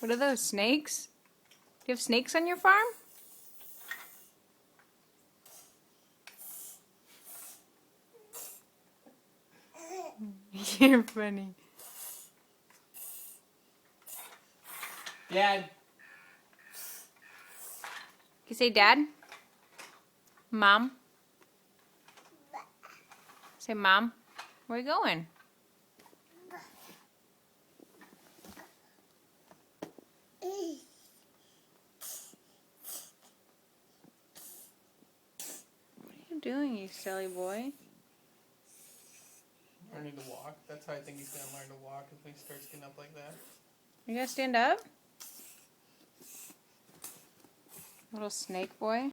What are those, snakes? Do you have snakes on your farm? You're funny. Dad. You say Dad? Mom? Say Mom. Where are you going? What are you doing, you silly boy? Learning to walk. That's how I think he's going to learn to walk if he starts getting up like that. You gonna stand up? Little snake boy.